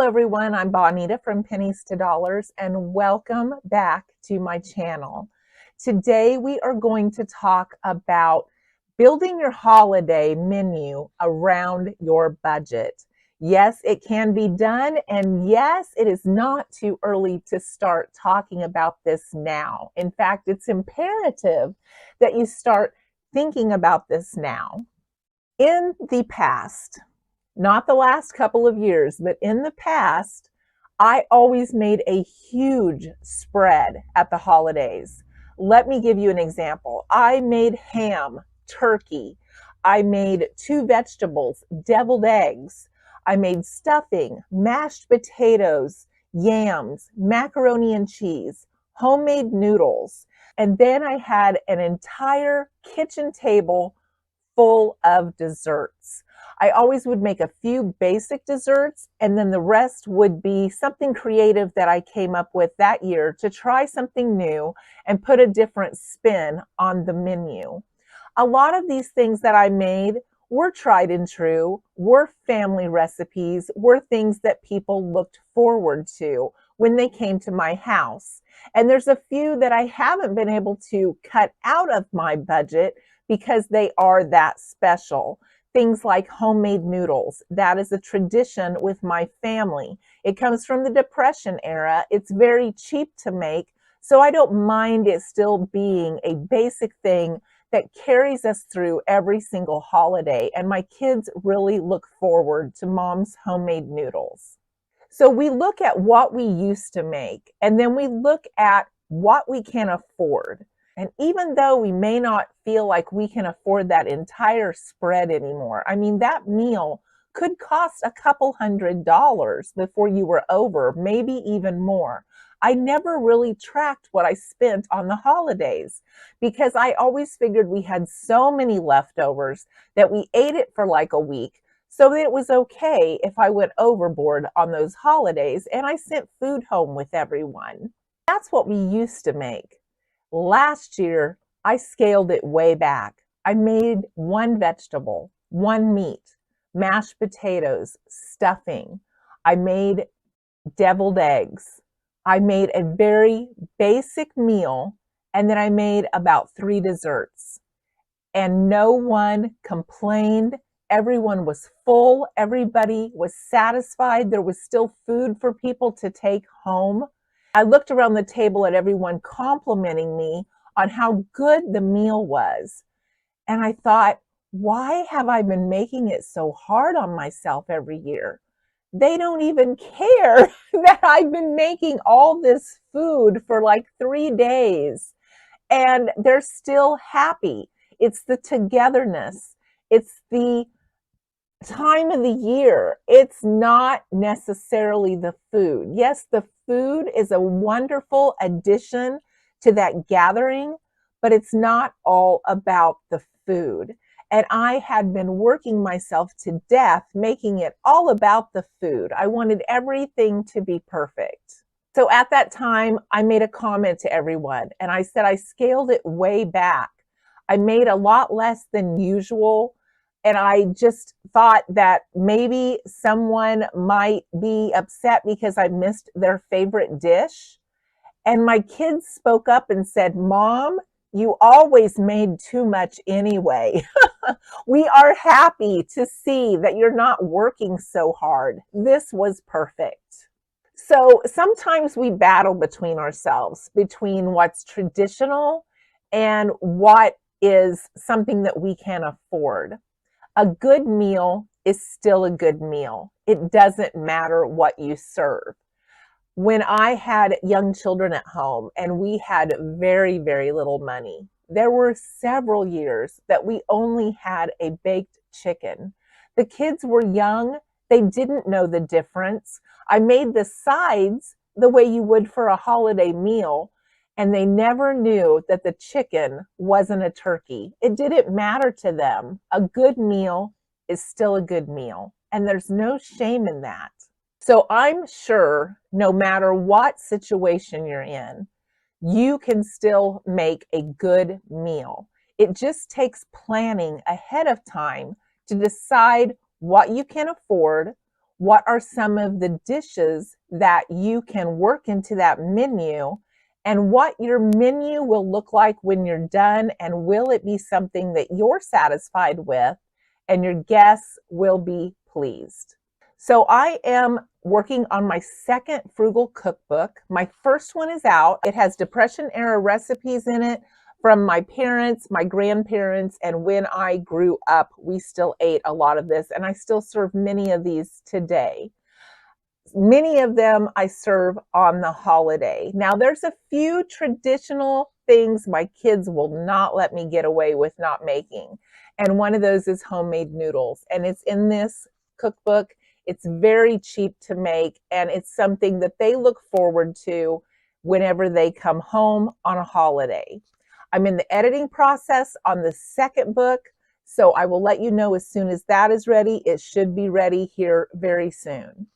everyone, I'm Bonita from Pennies to Dollars, and welcome back to my channel. Today we are going to talk about building your holiday menu around your budget. Yes, it can be done, and yes, it is not too early to start talking about this now. In fact, it's imperative that you start thinking about this now. In the past, not the last couple of years, but in the past, I always made a huge spread at the holidays. Let me give you an example. I made ham, turkey. I made 2 vegetables, deviled eggs. I made stuffing, mashed potatoes, yams, macaroni and cheese, homemade noodles. And then I had an entire kitchen table full of desserts. I always would make a few basic desserts, and then the rest would be something creative that I came up with that year to try something new and put a different spin on the menu. A lot of these things that I made were tried and true, were family recipes, were things that people looked forward to when they came to my house. And there's a few that I haven't been able to cut out of my budget because they are that special. Things like homemade noodles. That is a tradition with my family. It comes from the Depression era. It's very cheap to make, so I don't mind it still being a basic thing that carries us through every single holiday, and my kids really look forward to Mom's homemade noodles. So we look at what we used to make, and then we look at what we can afford. And even though we may not feel like we can afford that entire spread anymore, I mean, that meal could cost a couple $100s before you were over, maybe even more. I never really tracked what I spent on the holidays because I always figured we had so many leftovers that we ate it for like a week, so that it was okay if I went overboard on those holidays and I sent food home with everyone. That's what we used to make. Last year, I scaled it way back. I made 1 vegetable, 1 meat, mashed potatoes, stuffing. I made deviled eggs. I made a very basic meal, and then I made about 3 desserts. And no one complained. Everyone was full. Everybody was satisfied. There was still food for people to take home. I looked around the table at everyone complimenting me on how good the meal was. And I thought, why have I been making it so hard on myself every year? They don't even care that I've been making all this food for like 3 days, and they're still happy. It's the togetherness. It's the time of the year. It's not necessarily the food. Yes, the food is a wonderful addition to that gathering, but it's not all about the food. And I had been working myself to death, making it all about the food. I wanted everything to be perfect. So at that time, I made a comment to everyone, and I said I scaled it way back. I made a lot less than usual. And I just thought that maybe someone might be upset because I missed their favorite dish. And my kids spoke up and said, Mom, you always made too much anyway. We are happy to see that you're not working so hard. This was perfect. So sometimes we battle between ourselves, between what's traditional and what is something that we can afford. A good meal is still a good meal. It doesn't matter what you serve. When I had young children at home and we had very, very little money, there were several years that we only had a baked chicken. The kids were young. They didn't know the difference. I made the sides the way you would for a holiday meal, and they never knew that the chicken wasn't a turkey. It didn't matter to them. A good meal is still a good meal, and there's no shame in that. So I'm sure no matter what situation you're in, you can still make a good meal. It just takes planning ahead of time to decide what you can afford, what are some of the dishes that you can work into that menu, and what your menu will look like when you're done, and will it be something that you're satisfied with and your guests will be pleased. So I am working on my second Frugal Cookbook. My first one is out. It has Depression era recipes in it from my parents, my grandparents, and when I grew up, we still ate a lot of this, and I still serve many of these today. Many of them I serve on the holiday. Now, there's a few traditional things my kids will not let me get away with not making. And one of those is homemade noodles. And it's in this cookbook. It's very cheap to make, and it's something that they look forward to whenever they come home on a holiday. I'm in the editing process on the second book, so I will let you know as soon as that is ready. It should be ready here very soon.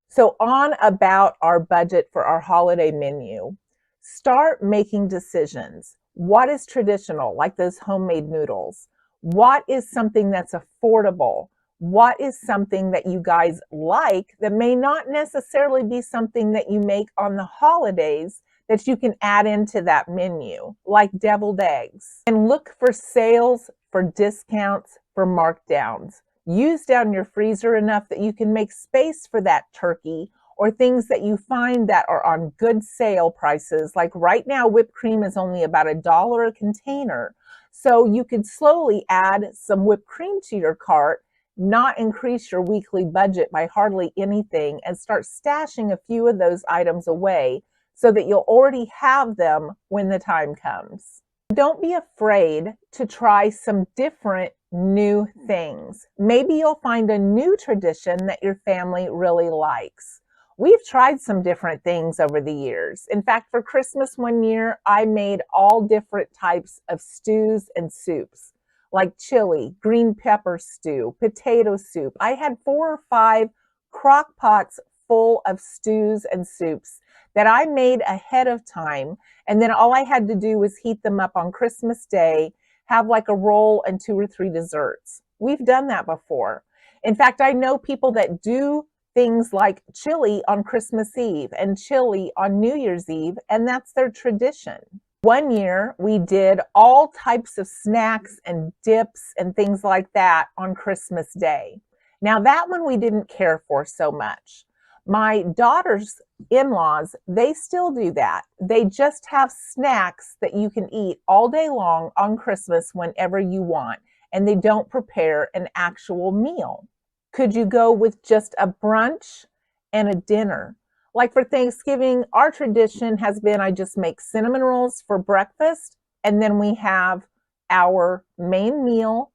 So on about our budget for our holiday menu, start making decisions. What is traditional, like those homemade noodles? What is something that's affordable? What is something that you guys like that may not necessarily be something that you make on the holidays that you can add into that menu, like deviled eggs? And look for sales, for discounts, for markdowns. Use down your freezer enough that you can make space for that turkey or things that you find that are on good sale prices. Like right now, whipped cream is only about $1 a container. So you could slowly add some whipped cream to your cart, not increase your weekly budget by hardly anything, and start stashing a few of those items away so that you'll already have them when the time comes. Don't be afraid to try some different new things. Maybe you'll find a new tradition that your family really likes. We've tried some different things over the years. In fact, for Christmas one year, I made all different types of stews and soups, like chili, green pepper stew, potato soup. I had 4 or 5 crock pots full of stews and soups that I made ahead of time. And then all I had to do was heat them up on Christmas Day, have like a roll and 2 or 3 desserts. We've done that before. In fact, I know people that do things like chili on Christmas Eve and chili on New Year's Eve, and that's their tradition. One year, we did all types of snacks and dips and things like that on Christmas Day. Now, that one we didn't care for so much. My daughter's in-laws, they still do that. They just have snacks that you can eat all day long on Christmas whenever you want, and they don't prepare an actual meal. Could you go with just a brunch and a dinner? Like for Thanksgiving, our tradition has been I just make cinnamon rolls for breakfast, and then we have our main meal.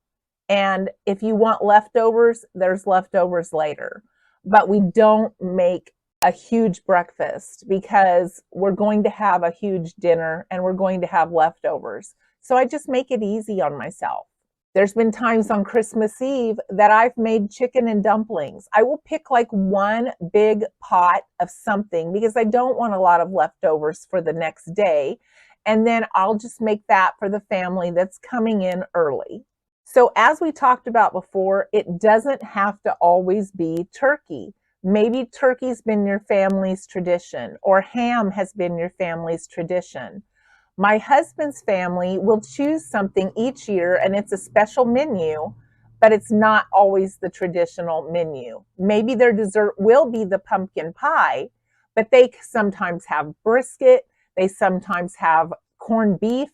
And if you want leftovers, there's leftovers later. But we don't make a huge breakfast because we're going to have a huge dinner and we're going to have leftovers. So I just make it easy on myself. There's been times on Christmas Eve that I've made chicken and dumplings. I will pick like one big pot of something because I don't want a lot of leftovers for the next day. And then I'll just make that for the family that's coming in early. So as we talked about before, it doesn't have to always be turkey. Maybe turkey's been your family's tradition, or ham has been your family's tradition. My husband's family will choose something each year, and it's a special menu, but it's not always the traditional menu. Maybe their dessert will be the pumpkin pie, but they sometimes have brisket, they sometimes have corned beef.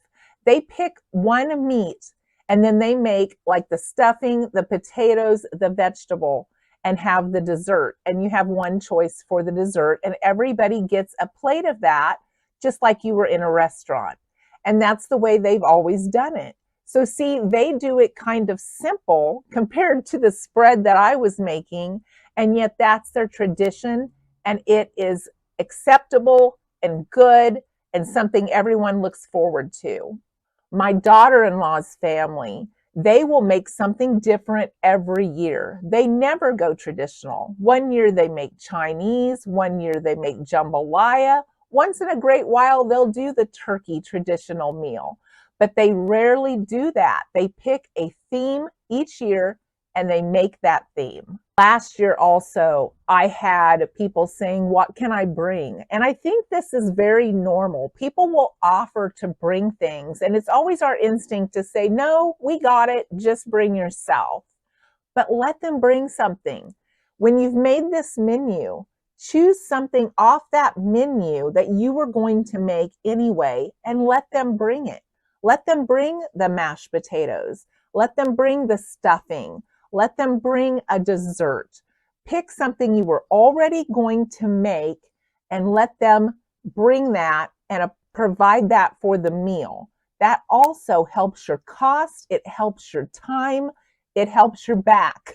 They pick one meat, and then they make like the stuffing, the potatoes, the vegetable, and have the dessert. And you have one choice for the dessert, and everybody gets a plate of that, just like you were in a restaurant. And that's the way they've always done it. So see, they do it kind of simple compared to the spread that I was making, and yet that's their tradition, and it is acceptable and good and something everyone looks forward to. My daughter-in-law's family, they will make something different every year. They never go traditional. One year they make Chinese, one year they make jambalaya. Once in a great while, they'll do the turkey traditional meal, but they rarely do that. They pick a theme each year and they make that theme. Last year also, I had people saying, what can I bring? And I think this is very normal. People will offer to bring things, and it's always our instinct to say, no, we got it, just bring yourself. But let them bring something. When you've made this menu, choose something off that menu that you were going to make anyway, and let them bring it. Let them bring the mashed potatoes. Let them bring the stuffing. Let them bring a dessert. Pick something you were already going to make and let them bring that and provide that for the meal. That also helps your cost. It helps your time. It helps your back.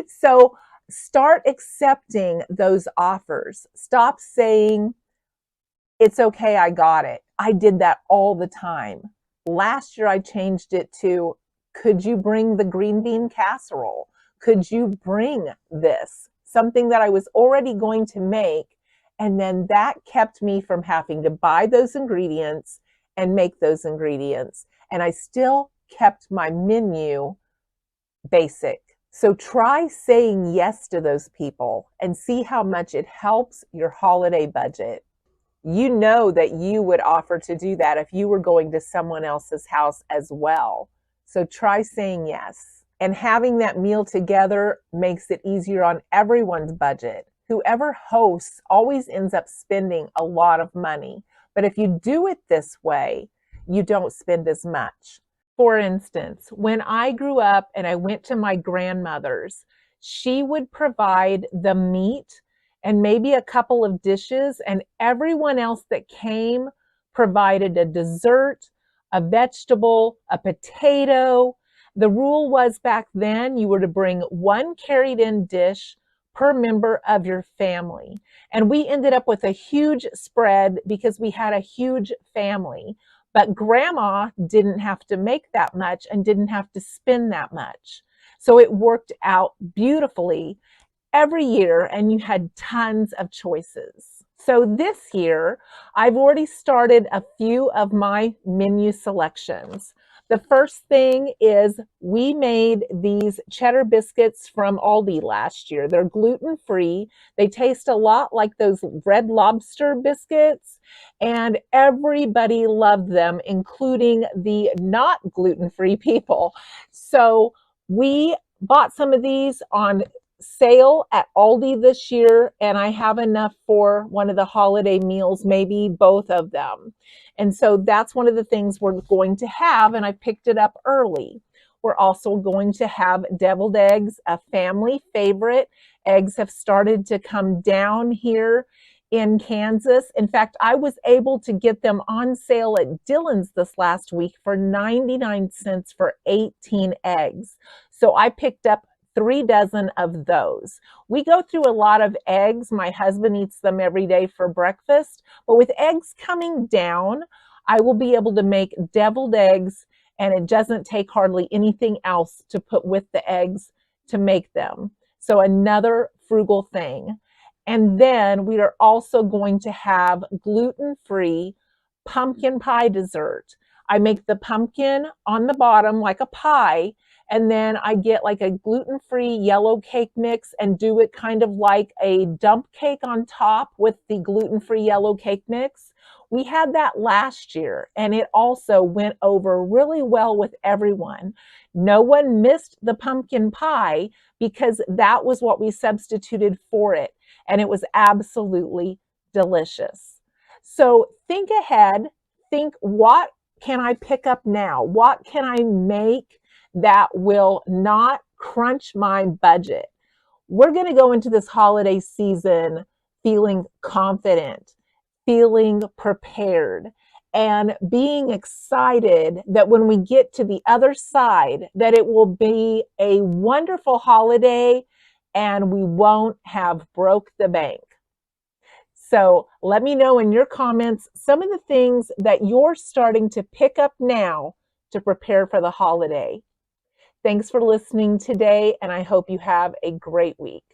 So start accepting those offers. Stop saying, it's okay, I got it. I did that all the time. Last year I changed it to, could you bring the green bean casserole? Could you bring this? Something that I was already going to make. And then that kept me from having to buy those ingredients and make those ingredients. And I still kept my menu basic. So try saying yes to those people and see how much it helps your holiday budget. You know that you would offer to do that if you were going to someone else's house as well. So try saying yes. And having that meal together makes it easier on everyone's budget. Whoever hosts always ends up spending a lot of money. But if you do it this way, you don't spend as much. For instance, when I grew up and I went to my grandmother's, she would provide the meat and maybe a couple of dishes, and everyone else that came provided a dessert, a vegetable, a potato. The rule was back then you were to bring one carried in dish per member of your family. And we ended up with a huge spread because we had a huge family. But grandma didn't have to make that much and didn't have to spend that much. So it worked out beautifully every year, and you had tons of choices. So this year, I've already started a few of my menu selections. The first thing is we made these cheddar biscuits from Aldi last year. They're gluten-free. They taste a lot like those Red Lobster biscuits, and everybody loved them, including the not gluten-free people. So we bought some of these on sale at Aldi this year, and I have enough for one of the holiday meals, maybe both of them. And so that's one of the things we're going to have, and I picked it up early. We're also going to have deviled eggs, a family favorite. Eggs have started to come down here in Kansas. In fact, I was able to get them on sale at Dillon's this last week for 99 cents for 18 eggs. So I picked up 3 dozen of those. We go through a lot of eggs. My husband eats them every day for breakfast, but with eggs coming down, I will be able to make deviled eggs, and it doesn't take hardly anything else to put with the eggs to make them. So another frugal thing. And then we are also going to have gluten-free pumpkin pie dessert. I make the pumpkin on the bottom like a pie, and then I get like a gluten-free yellow cake mix and do it kind of like a dump cake on top with the gluten-free yellow cake mix. We had that last year, and it also went over really well with everyone. No one missed the pumpkin pie because that was what we substituted for it, and it was absolutely delicious. So think ahead. Think, what can I pick up now? What can I make that will not crunch my budget? We're going to go into this holiday season feeling confident, feeling prepared, and being excited that when we get to the other side, that it will be a wonderful holiday and we won't have broke the bank. So let me know in your comments some of the things that you're starting to pick up now to prepare for the holiday. Thanks for listening today, and I hope you have a great week.